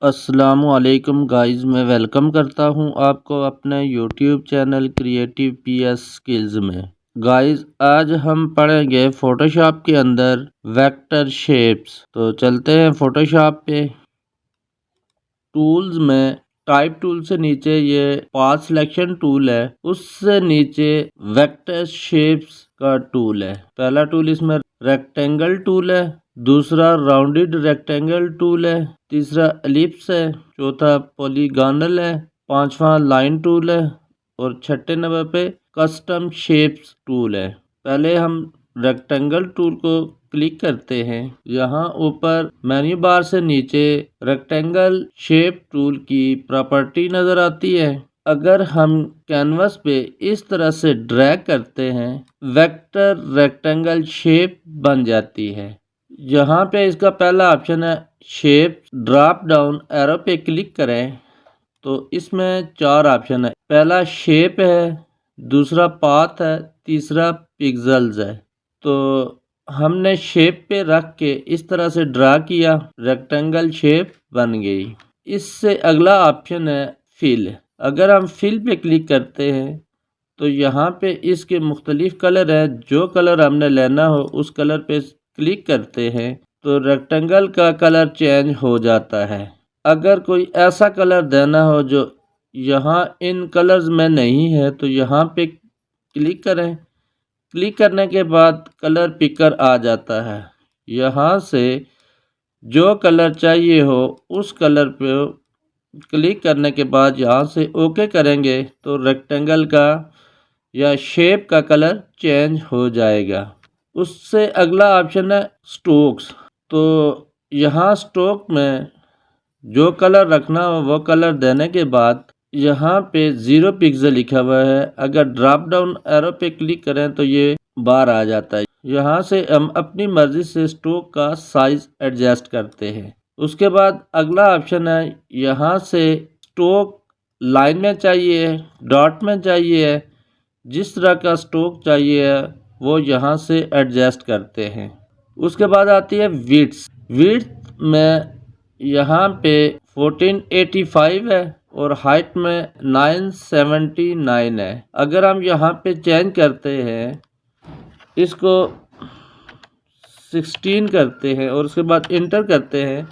अस्सलामुअलैकुम गाइस, मैं वेलकम करता हूं आपको अपने YouTube channel creative PS skills में। गाइस, आज हम पढ़ेंगे फोटोशॉप के अंदर वेक्टर शेप्स। तो चलते हैं फोटोशॉप पे। टूल्स में टाइप टूल से नीचे ये पाथ सिलेक्शन टूल है, उससे नीचे वेक्टर शेप्स का टूल है। पहला टूल इसमें रेक्टेंगल टूल है, दूसरा राउंडेड रेक्टेंगल टूल है, तीसरा एलिप्स है, चौथा पॉलीगॉनल है, पांचवा लाइन टूल है और छठे नंबर पे कस्टम शेप्स टूल है। पहले हम रेक्टेंगल टूल को क्लिक करते हैं। यहाँ ऊपर मेन्यू बार से नीचे रेक्टेंगल शेप टूल की प्रॉपर्टी नज़र आती है। अगर हम कैनवस पे इस तरह से ड्रैग करते हैं, वेक्टर रेक्टेंगल शेप बन जाती है। यहाँ पे इसका पहला ऑप्शन है शेप। ड्रॉप डाउन एरो पे क्लिक करें तो इसमें 4 ऑप्शन है। पहला शेप है, दूसरा पाथ है, तीसरा पिक्सेल्स है। तो हमने शेप पे रख के इस तरह से ड्रा किया, रेक्टेंगल शेप बन गई। इससे अगला ऑप्शन है फिल। अगर हम फिल पे क्लिक करते हैं तो यहाँ पे इसके मुख्तलिफ कलर हैं। जो कलर हमने लेना हो उस कलर पे क्लिक करते हैं तो रेक्टेंगल का कलर चेंज हो जाता है। अगर कोई ऐसा कलर देना हो जो यहाँ इन कलर्स में नहीं है तो यहाँ पे क्लिक करें। क्लिक करने के बाद कलर पिकर आ जाता है। यहाँ से जो कलर चाहिए हो उस कलर पे क्लिक करने के बाद यहाँ से ओके करेंगे तो रेक्टेंगल का या शेप का कलर चेंज हो जाएगा। उससे अगला ऑप्शन है स्ट्रोक्स। तो यहाँ स्ट्रोक में जो कलर रखना हो वो कलर देने के बाद यहाँ पे 0 पिक्सल लिखा हुआ है। अगर ड्रॉप डाउन एरो पे क्लिक करें तो ये बाहर आ जाता है। यहाँ से हम अपनी मर्ज़ी से स्ट्रोक का साइज़ एडजस्ट करते हैं। उसके बाद अगला ऑप्शन है, यहाँ से स्ट्रोक लाइन में चाहिए, डॉट में चाहिए, जिस तरह का स्ट्रोक चाहिए वो यहाँ से एडजस्ट करते हैं। उसके बाद आती है विड्थ। विड्थ में यहाँ पे 1485 है और हाइट में 979 है। अगर हम यहाँ पे चेंज करते हैं, इसको 16 करते हैं और उसके बाद इंटर करते हैं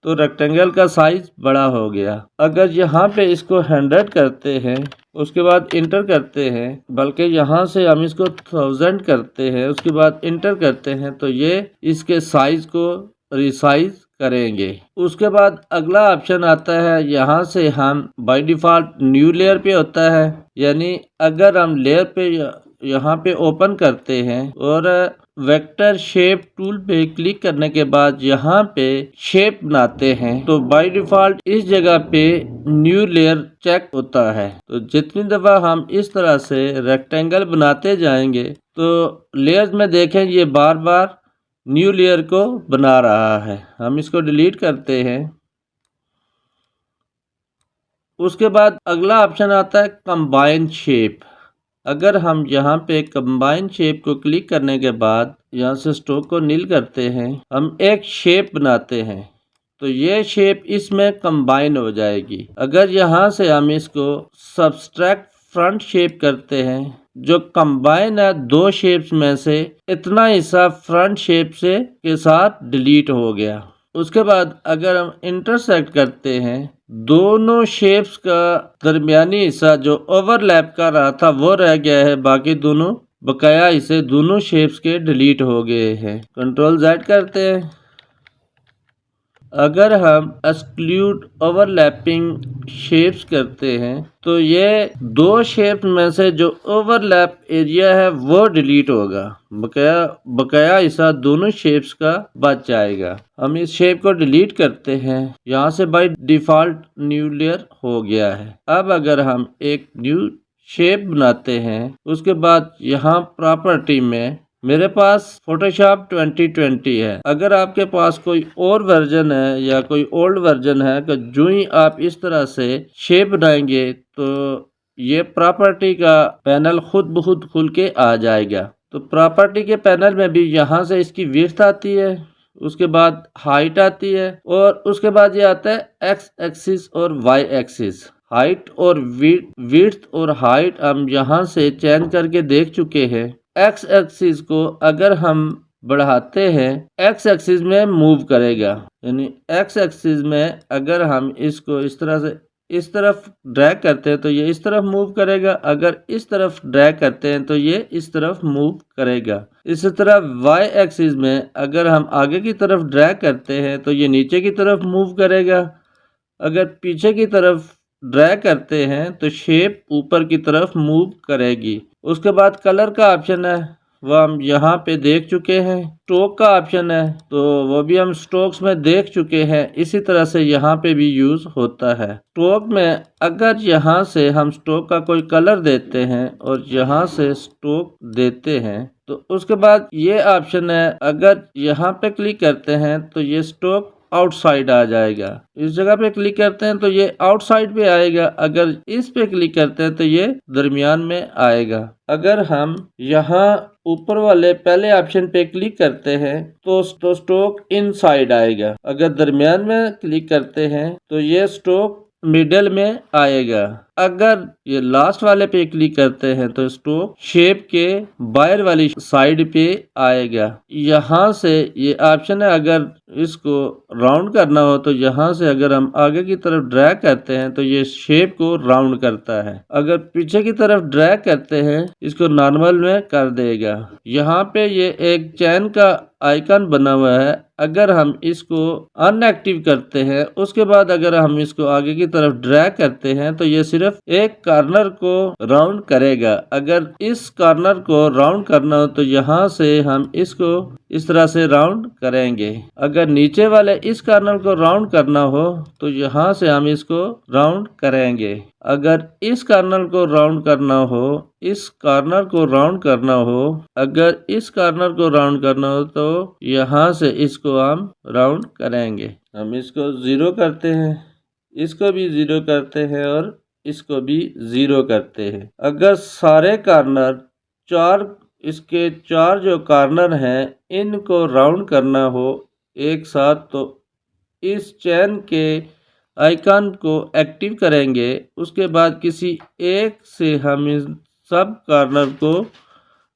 तो रेक्टेंगल का साइज बड़ा हो गया। अगर यहाँ पे इसको 100 करते हैं, उसके बाद इंटर करते हैं, बल्कि यहाँ से हम इसको 1000 करते हैं, उसके बाद इंटर करते हैं तो ये इसके साइज को रिसाइज करेंगे। उसके बाद अगला ऑप्शन आता है, यहाँ से हम बाय डिफ़ॉल्ट न्यू लेयर पे होता है, यानी अगर हम लेयर पे यहाँ पे ओपन करते हैं और वेक्टर शेप टूल पे क्लिक करने के बाद यहाँ पे शेप बनाते हैं तो बाय डिफ़ॉल्ट इस जगह पे न्यू लेयर चेक होता है। तो जितनी दफ़ा हम इस तरह से रेक्टेंगल बनाते जाएंगे तो लेयर्स में देखें ये बार बार न्यू लेयर को बना रहा है। हम इसको डिलीट करते हैं। उसके बाद अगला ऑप्शन आता है कंबाइन शेप। अगर हम यहाँ पे कंबाइन शेप को क्लिक करने के बाद यहाँ से स्ट्रोक को नील करते हैं, हम एक शेप बनाते हैं तो ये शेप इसमें कंबाइन हो जाएगी। अगर यहाँ से हम इसको सब्सट्रैक्ट फ्रंट शेप करते हैं, जो कंबाइन है दो शेप्स में से इतना हिस्सा फ्रंट शेप से के साथ डिलीट हो गया। उसके बाद अगर हम इंटरसेक्ट करते हैं, दोनों शेप्स का दरमियानी हिस्सा जो ओवरलैप कर रहा था वो रह गया है, बाकी दोनों बकाया हिस्से दोनों शेप्स के डिलीट हो गए हैं। कंट्रोल Z करते हैं। अगर हम एक्सक्लूड ओवरलैपिंग शेप्स करते हैं तो ये दो शेप में से जो ओवरलैप एरिया है वो डिलीट होगा, बकाया हिस्सा दोनों शेप्स का बच जाएगा। हम इस शेप को डिलीट करते हैं। यहाँ से बाय डिफ़ॉल्ट न्यू लेयर हो गया है। अब अगर हम एक न्यू शेप बनाते हैं, उसके बाद यहाँ प्रॉपर्टी में मेरे पास फोटोशॉप 2020 है। अगर आपके पास कोई और वर्जन है या कोई ओल्ड वर्जन है तो जो ही आप इस तरह से शेप बनाएंगे तो ये प्रॉपर्टी का पैनल खुद ब खुद खुल के आ जाएगा। तो प्रॉपर्टी के पैनल में भी यहाँ से इसकी विड्थ आती है, उसके बाद हाइट आती है और उसके बाद ये आता है एक्स एक्सिस और वाई एक्सिस। हाइट और विड्थ और हाइट हम यहाँ से चेंज करके देख चुके हैं। एक्स एक्सिस को अगर हम बढ़ाते हैं एक्स एक्सिस में मूव करेगा, यानी एक्स एक्सिस में अगर हम इसको इस तरह से इस तरफ ड्रैग करते हैं तो ये इस तरफ मूव करेगा, अगर इस तरफ ड्रैग करते हैं तो ये इस तरफ मूव करेगा। इसी तरह वाई एक्सिस में अगर हम आगे की तरफ ड्रैग करते हैं तो ये नीचे की तरफ मूव करेगा, अगर पीछे की तरफ ड्रैग करते हैं तो शेप ऊपर की तरफ मूव करेगी। उसके बाद कलर का ऑप्शन है, वह हम यहाँ पे देख चुके हैं। स्ट्रोक का ऑप्शन है तो वो भी हम स्ट्रोक्स में देख चुके हैं। इसी तरह से यहाँ पे भी यूज होता है। स्ट्रोक में अगर यहाँ से हम स्ट्रोक का कोई कलर देते हैं और यहाँ से स्ट्रोक देते हैं तो उसके बाद ये ऑप्शन है, अगर यहाँ पे क्लिक करते हैं तो ये स्ट्रोक आउटसाइड आ जाएगा। इस जगह पे क्लिक करते हैं तो ये आउटसाइड पे आएगा, अगर इस पे क्लिक करते हैं तो ये दरमियान में आएगा। अगर हम यहाँ ऊपर वाले पहले ऑप्शन पे क्लिक करते हैं तो स्ट्रोक इनसाइड आएगा, अगर दरमियान में क्लिक करते हैं तो ये स्ट्रोक मिडल में आएगा। अगर ये लास्ट वाले पे क्लिक करते हैं तो स्ट्रोक शेप के बाहर वाली साइड पे आएगा। यहाँ से ये ऑप्शन है, अगर इसको राउंड करना हो तो यहाँ से अगर हम आगे की तरफ ड्रैग करते हैं तो ये शेप को राउंड करता है, अगर पीछे की तरफ ड्रैग करते हैं इसको नॉर्मल में कर देगा। यहाँ पे ये एक चैन का आइकन बना हुआ है, अगर हम इसको अनएक्टिव करते हैं उसके बाद अगर हम इसको आगे की तरफ ड्रैग करते हैं तो ये सिर्फ एक कॉर्नर को राउंड करेगा। अगर इस कॉर्नर को राउंड करना हो तो यहाँ से हम इसको इस तरह से राउंड करेंगे। अगर नीचे वाले इस कॉर्नर को राउंड करना हो तो यहाँ से हम इसको राउंड करेंगे। अगर इस कॉर्नर को राउंड करना हो, इस कॉर्नर को राउंड करना हो, अगर इस कॉर्नर को राउंड करना हो तो यहाँ से इसको हम राउंड करेंगे। हम इसको 0 करते हैं, इसको भी 0 करते हैं और इसको भी 0 करते हैं। अगर सारे कॉर्नर इसके चार जो कॉर्नर हैं इनको राउंड करना हो एक साथ तो इस चैन के आइकन को एक्टिव करेंगे। उसके बाद किसी एक से हम इस सब कॉर्नर को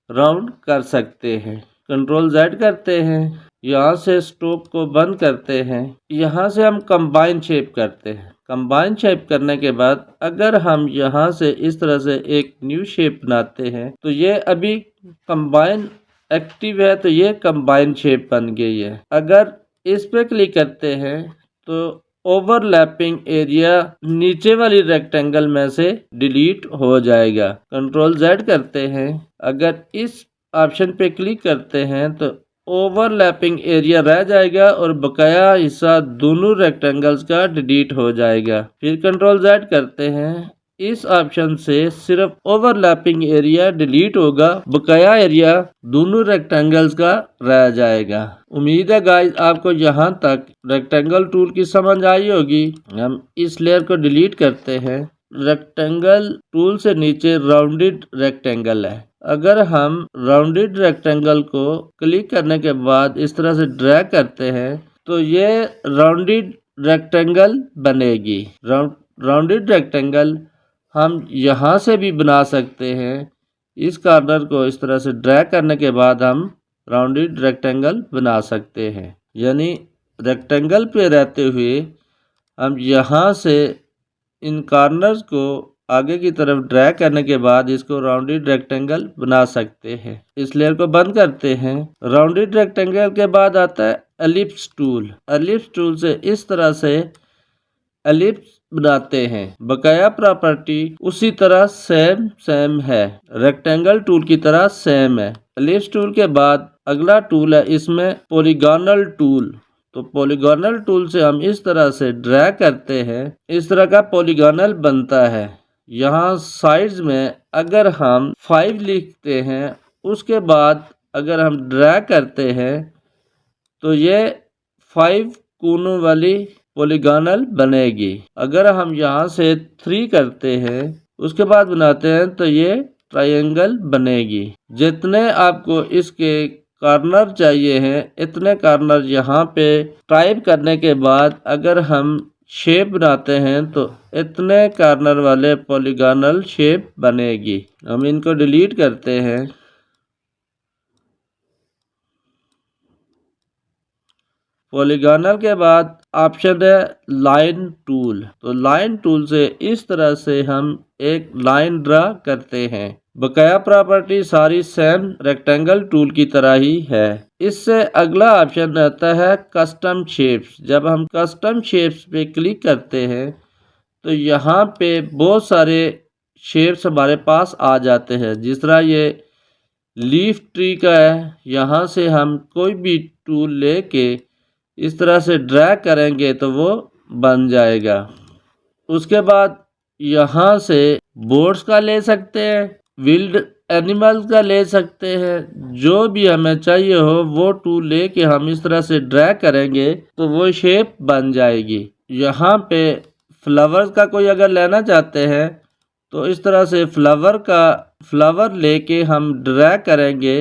राउंड कर सकते हैं। कंट्रोल Z करते हैं, यहाँ से स्ट्रोक को बंद करते हैं, यहाँ से हम कंबाइन शेप करते हैं। कंबाइन शेप करने के बाद अगर हम यहाँ से इस तरह से एक न्यू शेप बनाते हैं तो ये अभी कंबाइन एक्टिव है तो ये कंबाइन शेप बन गई है। अगर इस पे क्लिक करते हैं तो ओवरलैपिंग एरिया नीचे वाली रेक्टेंगल में से डिलीट हो जाएगा। कंट्रोल Z करते हैं, अगर इस ऑप्शन पे क्लिक करते हैं तो ओवरलैपिंग एरिया रह जाएगा और बकाया हिस्सा दोनों रेक्टेंगल्स का डिलीट हो जाएगा। फिर कंट्रोल Z करते हैं, इस ऑप्शन से सिर्फ ओवरलैपिंग एरिया डिलीट होगा, बकाया एरिया दोनों रेक्टेंगल्स का रह जाएगा। उम्मीद है गाइस आपको यहाँ तक रेक्टेंगल टूल की समझ आई होगी। हम इस लेयर को डिलीट करते हैं। रेक्टेंगल टूल से नीचे राउंडेड रेक्टेंगल है, अगर हम राउंडेड रेक्टेंगल को क्लिक करने के बाद इस तरह से ड्रैग करते हैं तो ये राउंडेड रेक्टेंगल बनेगी। राउंडेड रेक्टेंगल हम यहाँ से भी बना सकते हैं। इस कॉर्नर को इस तरह से ड्रैग करने के बाद हम राउंडेड रेक्टेंगल बना सकते हैं, यानी रेक्टेंगल पे रहते हुए हम यहाँ से इन कॉर्नर्स को आगे की तरफ ड्रैग करने के बाद इसको राउंडेड रेक्टेंगल बना सकते हैं। इस लेयर को बंद करते हैं। राउंडेड रेक्टेंगल के बाद आता है एलिप्स टूल। एलिप्स टूल से इस तरह से एलिप्स बनाते हैं। बकाया प्रॉपर्टी उसी तरह सेम है, रेक्टेंगल टूल की तरह सेम है। एलिप्स टूल के बाद अगला टूल है इसमें पॉलीगॉनल टूल। तो पॉलीगॉनल टूल से हम इस तरह से ड्रैग करते हैं, इस तरह का पॉलीगॉनल बनता है। यहाँ साइड्स में अगर हम 5 लिखते हैं उसके बाद अगर हम ड्रैग करते हैं तो ये 5 कोनों वाली पॉलीगॉनल बनेगी। अगर हम यहाँ से 3 करते हैं उसके बाद बनाते हैं तो ये ट्रायंगल बनेगी। जितने आपको इसके कॉर्नर चाहिए हैं, इतने कॉर्नर यहाँ पे टाइप करने के बाद अगर हम शेप बनाते हैं तो इतने कॉर्नर वाले पॉलीगॉनल शेप बनेगी। हम इनको डिलीट करते हैं। पॉलीगॉनल के बाद ऑप्शन है लाइन टूल। तो लाइन टूल से इस तरह से हम एक लाइन ड्रा करते हैं। बकाया प्रॉपर्टी सारी सेम रेक्टेंगल टूल की तरह ही है। इससे अगला ऑप्शन आता है कस्टम शेप्स। जब हम कस्टम शेप्स पे क्लिक करते हैं तो यहाँ पे बहुत सारे शेप्स हमारे पास आ जाते हैं। जिस तरह ये लीफ ट्री का है, यहाँ से हम कोई भी टूल लेके इस तरह से ड्रैग करेंगे तो वो बन जाएगा। उसके बाद यहाँ से बोर्ड्स का ले सकते हैं, विल्ड एनिमल्स का ले सकते हैं, जो भी हमें चाहिए हो वो टूल लेके हम इस तरह से ड्रैग करेंगे तो वो शेप बन जाएगी। यहाँ पे फ्लावर्स का कोई अगर लेना चाहते हैं तो इस तरह से फ्लावर लेके हम ड्रैग करेंगे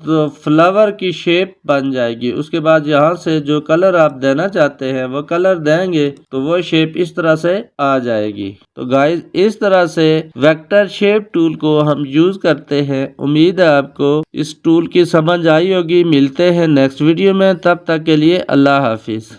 तो फ्लावर की शेप बन जाएगी। उसके बाद यहाँ से जो कलर आप देना चाहते हैं वो कलर देंगे तो वो शेप इस तरह से आ जाएगी। तो गाइस इस तरह से वेक्टर शेप टूल को हम यूज करते हैं। उम्मीद है आपको इस टूल की समझ आई होगी। मिलते हैं नेक्स्ट वीडियो में, तब तक के लिए अल्लाह हाफिज।